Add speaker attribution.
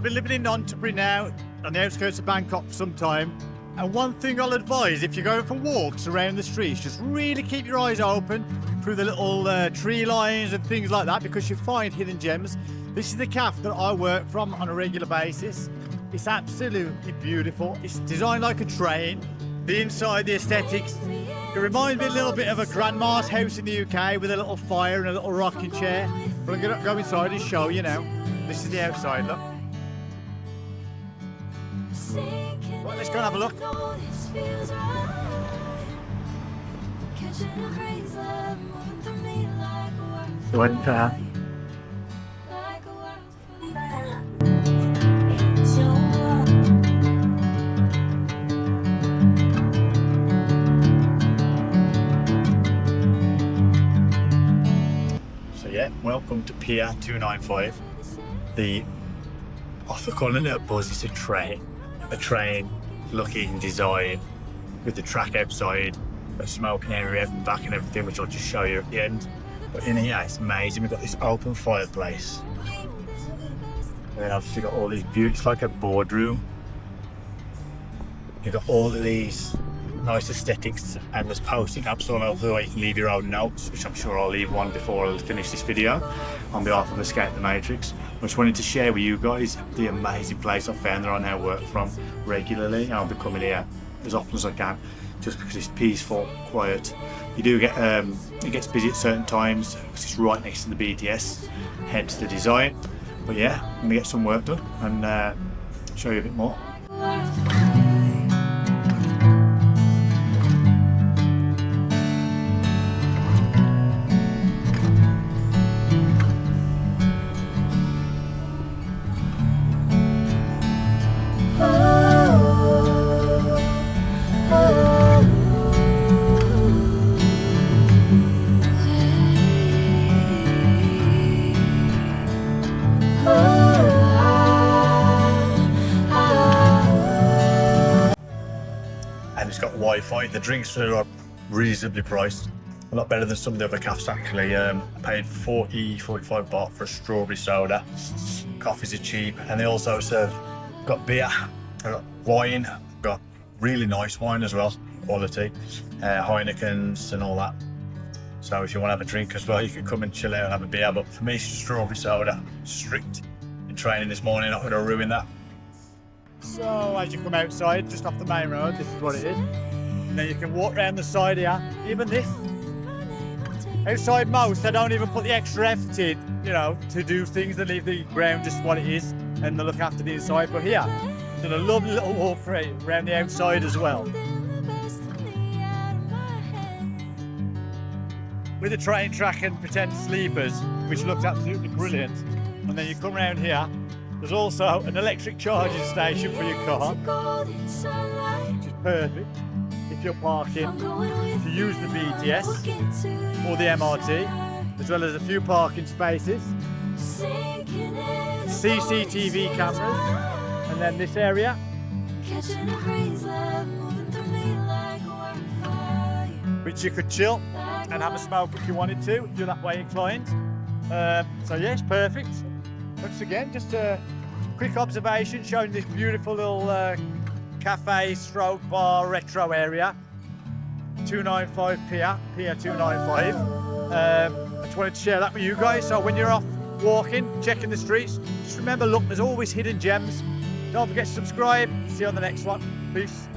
Speaker 1: been living in Nonthaburi now, on the outskirts of Bangkok for some time. And one thing I'll advise, if you're going for walks around the streets, just really keep your eyes open through the little tree lines and things like that, because you find hidden gems. This is the cafe that I work from on a regular basis. It's absolutely beautiful. It's designed like a train. The inside, the aesthetics, it reminds me a little bit of a grandma's house in the UK with a little fire and a little rocking chair. But I'm going to go inside and show you now. This is the outside, look. Right, let's go and have a look. So yeah, welcome to Pier 295. They're calling it a buzz, it's a train looking design with the track outside, a smoking area out the back and everything, which I'll just show you at the end. But in here it's amazing. We've got this open fireplace, and then obviously got all these beautiful, it's like a boardroom. You've got all of these nice aesthetics, and there's posting apps all over where you can leave your own notes, which I'm sure I'll leave one before I finish this video on behalf of Escape the Matrix. I just wanted to share with you guys the amazing place I found that I now work from regularly. I'll be coming here as often as I can, just because it's peaceful, quiet. You do get it gets busy at certain times because it's right next to the BTS, hence the design. But yeah, I'm gonna get some work done and show you a bit more. And it's got Wi-Fi. The drinks are reasonably priced, a lot better than some of the other cafes actually. I paid 45 baht for a strawberry soda. Coffees are cheap, and they also serve, got beer, got wine, got really nice wine as well, quality, Heinekens and all that. So if you want to have a drink as well, you can come and chill out and have a beer. But for me, it's just strawberry soda. Strict in training this morning, not going to ruin that. So as you come outside, just off the main road, this is what it is. And then you can walk around the side here. Even this. Outside most, they don't even put the extra effort in, you know, to do things. They leave the ground just what it is, and they look after the inside. But here, done a lovely little walk around the outside as well. With a train track and pretend sleepers, which looks absolutely brilliant. And then you come around here. There's also an electric charging station for your car, which is perfect if you're parking to use the BTS or the MRT, as well as a few parking spaces, CCTV cameras, and then this area, which you could chill and have a smoke if you wanted to, if you're that way inclined. So yeah, it's perfect. Once again, just a quick observation showing this beautiful little cafe stroke bar retro area. 295 Pier 295. I just wanted to share that with you guys. So when you're off walking, checking the streets, just remember, look, there's always hidden gems. Don't forget to subscribe. See you on the next one. Peace.